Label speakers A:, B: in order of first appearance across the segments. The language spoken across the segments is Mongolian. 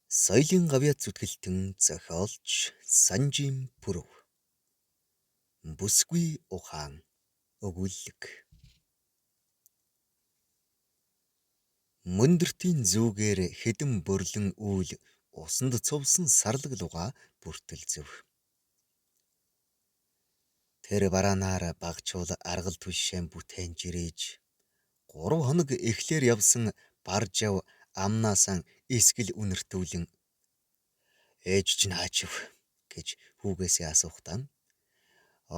A: Соёлын гавьяа зүтгэлтэн зохиолч Санжим Пүрэв. Бүсгүй ухаан өгүүлэг. Мөндөртийн зүүгээр хэдэн бөрлөн үүл усанд цувсан сарлаг луга бүртэлзэв. Тэр бараанаар багчуул аргал түшээн бүтээн жирээж 3 хоног эхлээр явсан баржав амнаасан эсгэл үнэртүүлэн ээж чинь хаачив гэж хүүгээсээ асуухтаа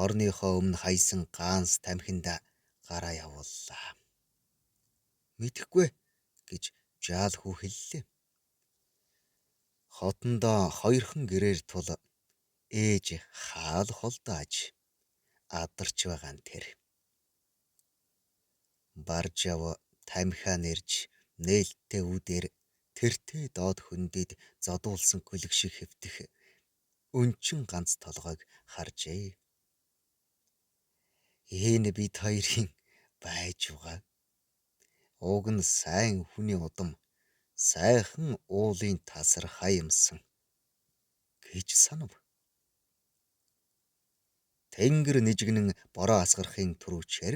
A: орныхоо өмнө хайсан гаанс тамхинда гараа явууллаа. Мэдэхгүй гэж жаал хүү хэллээ. Хотондоо 2хан гэрээр тул ээж хаал холдоож адарч байгаа нь тэр. Баржав тамхиа нэрж нээлттэй үдээр тэртээ доод хөндөд зодуулсан күлэг шиг хэвтэх өнчин ганц толгойг харжээ. Энэ бид хоёрын байж байгаа. Уг нь сайн хүний удам, сайхан уулын тасар хаямсан гэж санав. Тэнгэр нэжгэнэн бороо асгарахын түрүүчээр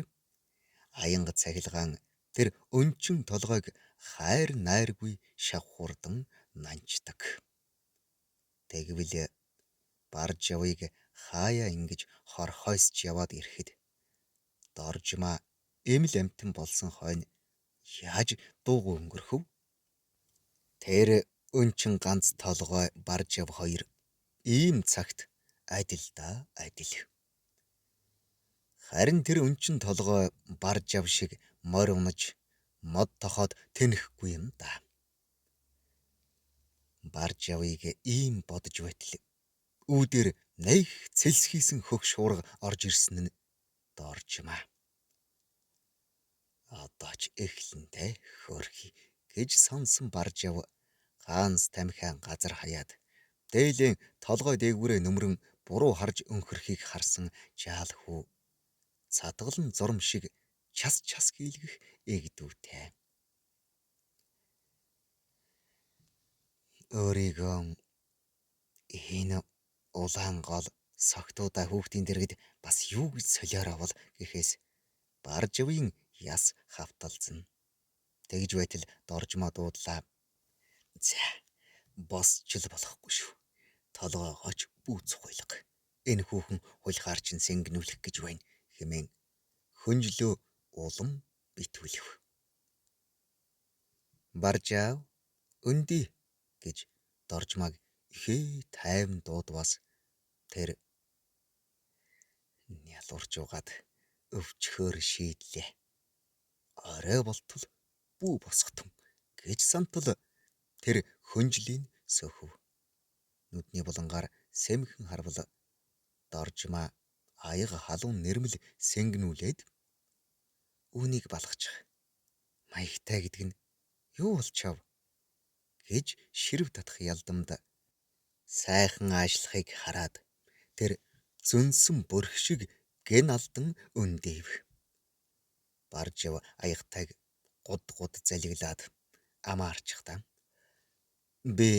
A: аянга цахилгаан тэр өнчин толгойг хайр найргүй шавхурдан нанчдаг. Тэгвэл баржавыг хаяа ингэж хорхойсч яваад ирэхэд доржмаа эмэл амтан болсон хойно яаж дуугүй өнгөрөхөв? Тэр өнчин ганц толгой баржав хоёр ийм цагт адил. Харин тэр өнчин толгой баржав шиг морь унаж мод тохоод тэнэхгүй юм да. Баржавыг ийм бодож байтал үүдээр нэх цэлсхийсэн хөх шуурга орж ирсэн нь доржмаа. Одоо ч эхлэнтэй хөрхий гэж сонсон баржав гаанс тамхиан газар хаяад дээлэн толгой дээгүүрээ нөмрөн буруу харж өнхөрхийг харсан жаал хүү цадгалан зурм шиг час гийлгэх эгдүүтэй. Өөрийгөө энэ улаан гол согтуудаа хүүхдийн дэргэд бас юу гэж солиор авал гэхээс баржавын яс хавталзна. Тэгж байтал доржмаа дуудлаа. За босч л болохгүй шүү. Толгойгооч бүүц хуйлга. Энэ хүүхэн хулихаар чинь сэнгэнүүлэх гэж байна хэмээн хөнжлөө улам битүүлв. Баржав өнди гэж доржмааг ихээ тайван дуудвас тэр нялуурч угаад өвчхөөр шийдлээ. Орой болтол бүү босготон гэж сантал тэр хөнжлийн сөхөв. Нүдний булангаар сэмхэн харвал доржмаа аяга халуун нэрмэл сэнгэнүүлээд үүнийг балгачих. Маягтай гэдэг нь юу болчов гэж ширв татах ялдамд сайхан аашлахыг хараад тэр зөнсөн бүрх шиг гэн алдан өндөв. Баржав аягтайг гуд залиглаад амаарчихтаа. Би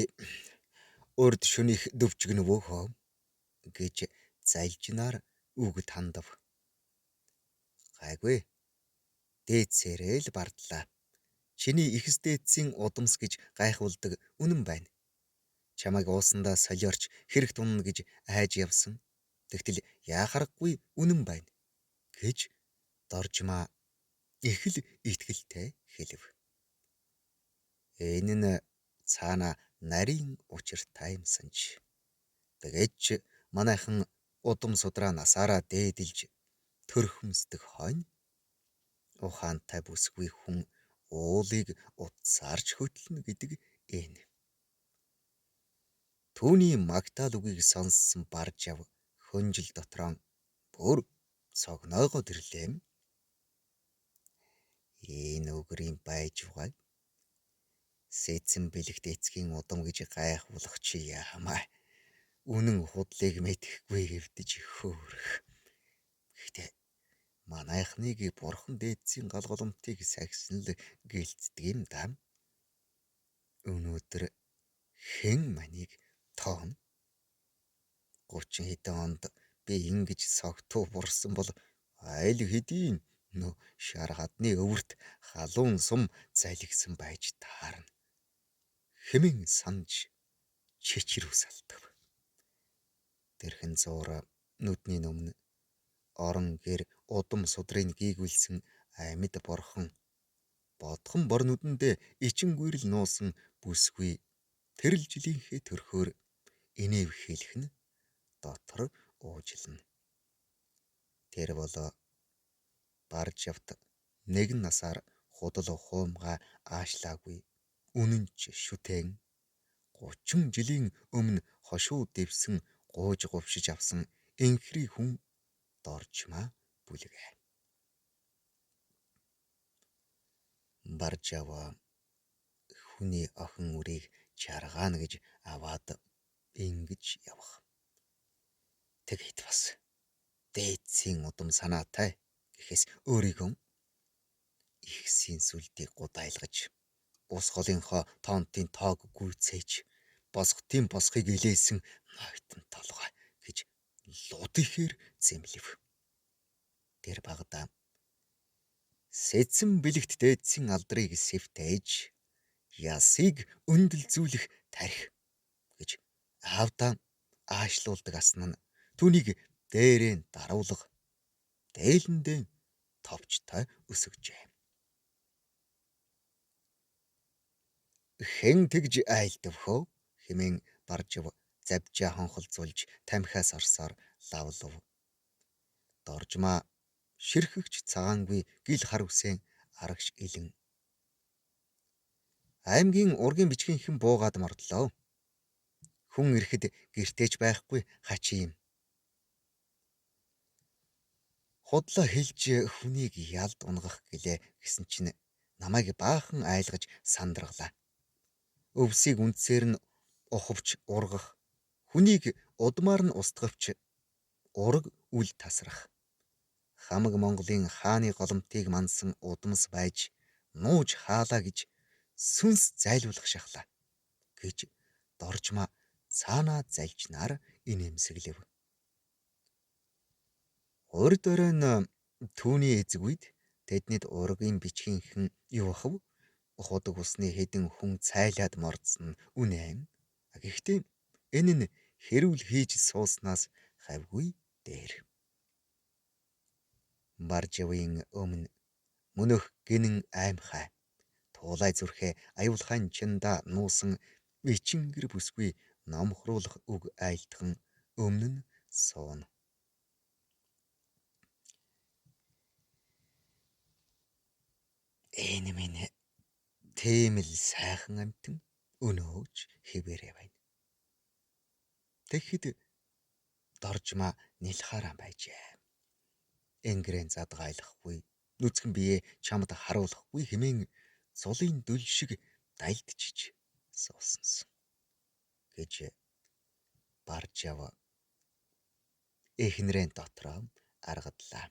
A: урд шөнийх дөвчгнөвөө хөө гэж зайлжнаар үгэд хандав. Гайгүй. Дээдсээрээ л бардлаа. Чиний ихэс дээдсийн удамс гэж гайхуулдаг үнэн байна. Чамайг уусандаа солиорч хэрэг тунна гэж айж явсан. Тэгтэл яахаргагүй үнэн байна гэж доржмаа их л итгэлтэй хэлв. Энэ нь цаана нарийн учиртай юмсан ч. Тэгээд ч манайхан удам судраа насаараа дээдэлж төрхмсдэг хойно ухаантай бүсгүй хүн уулыг утсаарч хөтлөнө гэдэг энэ. Түүний магтаал үгийг сонссон баржав хөнжил дотроо бүр цогноогоод ирлээ. Энэ өгрийн байж байгаа сэцэн бэлэгт эцгийн удам гэж гайхуулах чи яамаа. Үнэн худлыг мэдэхгүй гэвдэж хөөрөх. Гэхдээ манайхныг бурхан дээдсийн галголомтыг сахисан л гэлцдэг юм да. Өнөөдөр хэн манийг тоон 30 хэдэн онд би ингэж согтуу бурсан бол айл хэдийн нөө шар хадны өвөрт халуун сум залгисан байж таарна хэмээн санаж чичрүү салтав. Тэрхэн зуура нүдний өмнө орон гэр удам судрыг гийгүүлсэн амьд борхон бодхон бор нүдэндээ ичин гүрэл нуусан бүсгүй тэрл жилийнхээ төрхөөр инэв хэлэх нь дотор уужилна. Тэр болоо барж явт нэгэн насаар худал хуумга аашлаагүй үнэн ч шүтэн 30 жилийн өмнө хошуу дэвсэн гууж говшиж авсан инхри хүн доржмаа бүлгээ. Баржава хүний охин үрийг чаргаана гэж аваад ингэж явах. Тэгэд бас дээдсийн удам санаатай гэхээс өөрийгөө ихсийн сүлдийг гудайлгаж ус голынхоо тоонтын тоог гүйцээж босготын босхийг илээсэн нойтон толгой гэж луд ихээр зэмлэв. Тэр багада сэцэн бэлэгт дээдсийн алдрыг сэвтээж ясыг өндөлзүүлэх тарих гэж аавдаа аашлуулдаг асна нь түүнийг дээрээ даруулга дээлэндээ товчтой өсөжээ. Хэн тэгж айлдвхөө хэмээн баржив завжаа хонхолцуулж тамхиас орсоор лавлав. Доржмаа ширхэгч цагаангүй гил хар үсээн арагш илэн. Аймгийн ургийн бичгийнхэн буугаад мордлоо. Хүн ирэхэд гэртеж байхгүй хачи юм. Худлаа хэлж хүнийг ялд унгах гэлээ гэсэн чинь намайг баахан айлгаж сандргалаа. Өвсийг үндсээр нь ухавч ургах, хүнийг удмаар нь устгавч ураг үл тасрах. Хамаг Монголын хааны голомтыг мансан удамс байж нууж хаалаа гэж сүнс зайлуулах шахлаа гэж доржмаа цаанаа залжнаар инээмсэглэв. Урд оройн түүний эзэг үед тэднийд ургийн бичгийнхэн юу ахв худаг усны хэдэн хүн цайлаад мордсон нь үнэн. Гэхдээ энэ нь хэрүүл хийж сууснаас хавгүй дээр. Баржавын өмнө мөнөх гинэн аймхай туулай зүрхээ аюулхайн чинда нуусан ичингэр бүсгүй номхруулах үг айлтхан өмнө нь сууна. Энэ минь тийм л сайхан амтэн өнөөж хэвээрээ байна. Тэгэхэд доржмаа нэлхаараа байжээ. Энгэрэн задгайлахгүй, нүцгэн бие чамд харуулахгүй хэмээн зулын дүл шиг дайлдчиж суусансан гэж баржав эхнэрэн дотроо аргадлаа.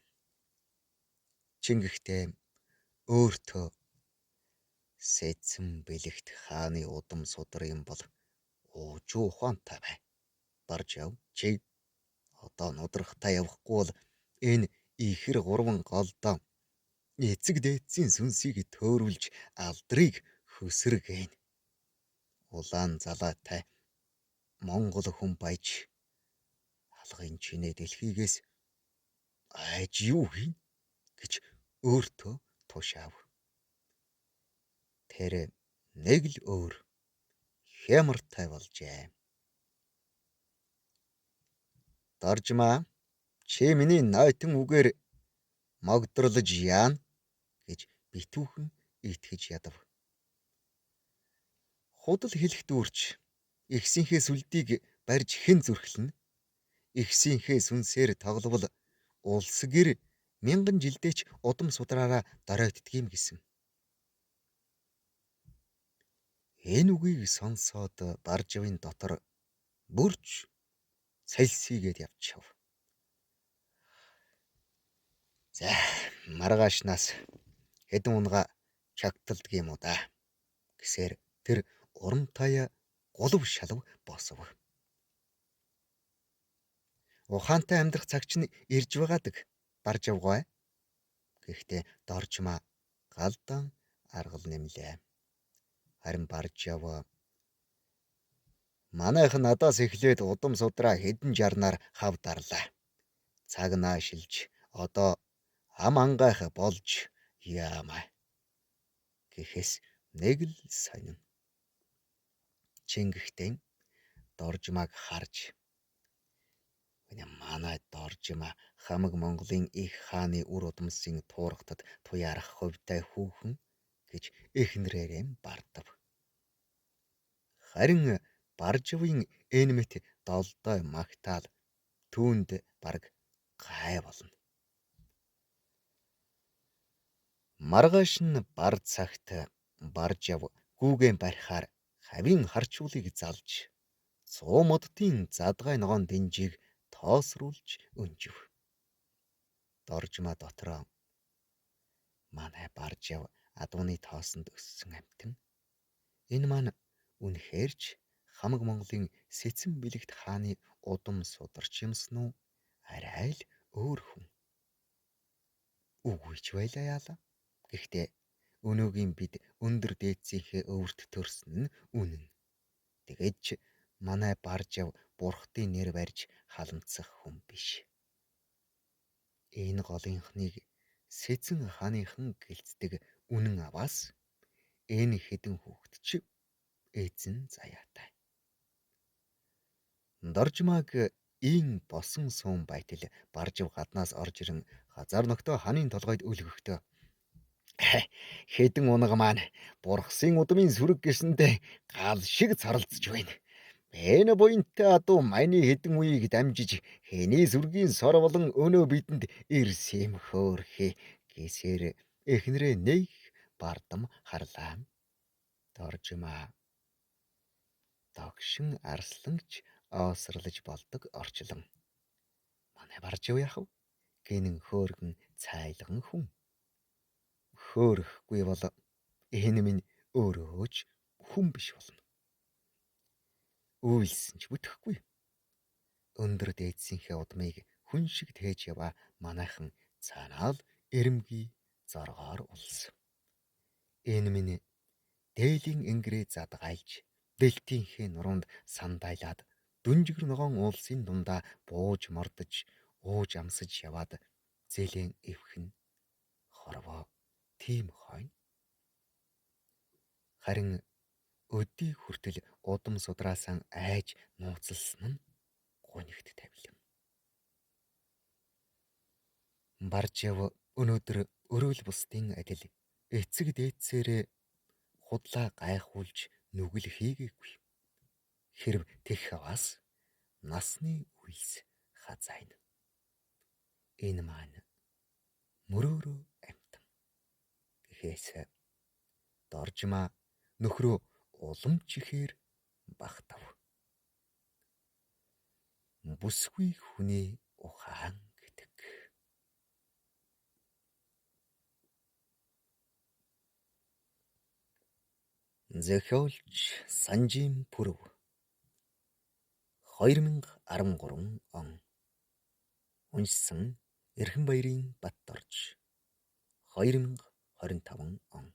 A: Чингэхдээ өөртөө сэцэн бэлэгт хааны удам судар юм бол уужуу ухаантай бай. Баржав чи одоо нудрахтаа явахгүй бол энэ ихэр гурван голдоо эцэг дээдсийн сүнсийг төөрүүлж алдрыг хөсөргэн. Улаан залаатай Монгол хүн байж алгын чинээ дэлхийгээс айж юу хийн гэж өөртөө тушаав. Тэр нэг л өөр хямартай болжээ. Доржмаа чи миний нойтон үгээр могдорлож яана гэж битүүхэн итгэж ядав. Худал хэлэх дүүрч ихсийнхээ сүлдийг барьж хэн зүрхлэнэ? Ихсийнхээ сүнсээр тогловол улс гэр 1000 жилдээч удам судраараа доройтдгийм гэсэн. Энэ үгийг сонсоод баржавын дотор бүрч сэлсийгээд явчихав. За маргаашнаас хэдэн унгаа чагталдаг юм уу да гэсээр тэр урам таяа гулав шалав босов. Ухаантай амьдрах цаг чинь ирж байгаадаг Баржавгай. Гэхдээ Доржмаа галдан аргал нэмлээ. Харин Баржав манайх надаас эхлээд удам судраа хэдэн жарнаар хав дарлаа. Цаг наашилж одоо ам ангайх болж яамаа. Гэхээс нэг л сонин. Чингэхтэн Доржмааг харж манай Доржмаа хамаг Монголын их хааны үр удамсын туурхтад туяарах хувьтай хүүхэн гэж эхнэрээрээ бардав. Харин Баржавын энэ мэт долдой магтаал түүнд бараг гай болно. Маргааш нь бар цагт Баржав гүүгэн барихаар хавийн харчуулыг залж 100 модтын задгай ногоон дэнжийг тоосруулж өнжив. Доржмаа дотроо манай Баржав адууны тоосонд өссөн амтэн. Энэ маань үнэхээрч хамаг Монголын Сэцэн Бэлэгт хааны удам сударч юмсан уу? Арай л өөр хүн. Үгүй ч байлаа яалаа. Гэхдээ өнөөгийн бид өндөр дээдсийнхээ өвөрт төрсөн нь үнэн. Тэгээд ч манай Баржав бурхтын нэр барьж халамцах хүн биш. Энэ голынхныг Сэцэн хааныхан гэлцдэг үнэн аваас энэ хэдэн хүүхэд ч эзэн заяатай. Доржмааг ийн босон суун байтал Баржав гаднаас орж ирэн хазар ногтоо ханын толгойд өлгөхдөө хэдэн унага маань бурхсын удмын сүрэг гэсэндээ гал шиг царалцж байна. Энэ буянтай адуу маяны хэдэн үеийг дамжиж хэний сүргийн сор болон өнөө бидэнд ирсэм хөөхэй гэсээр эхнэрээ нэг бардам харлаа. Доржмаа догшин арсланч оосрлож болдог орчлон. Манай Баржав яхав гинэн хөөргөн цайлган хүн. Хөөрөхгүй бол энэ минь өөрөө ч хүн биш болно. Үйлсэн ч бүтэхгүй. Өндөр дээдсийнхээ удмыг хүн шиг тээж яваа манайхан цаанаал эрэмгий зоргоор улс. Энэ минь дээлийн ингэрээ задгайлж дэлтийнхээ нуруунд сандайлаад дүнжигэр ногоон уулсын дундаа бууж мордож ууж амсаж яваад зэлэн эвхэн хорвоо тийм хойно. Харин өдий хүртэл удам судраасаа айж нууцлсан нь гунигт тавилан. Баржав өнөөдөр өрөөл бусдын адил эцэг дээдсээрээ худлаа гайхуулж нүгэл хийгээгүй. Хэрв тех хаваас насны үйлс хазайна. Энэ маань мөрөөрөө амтан. Гэхээс Доржмаа нөхрөө улам чихээр багтав. Бүсгүй хүний ухаан гэдэг. Зохиолч Санжим Пүрв 2013 он. Уншсан Эрхэнбаярын Батторж 2025 он.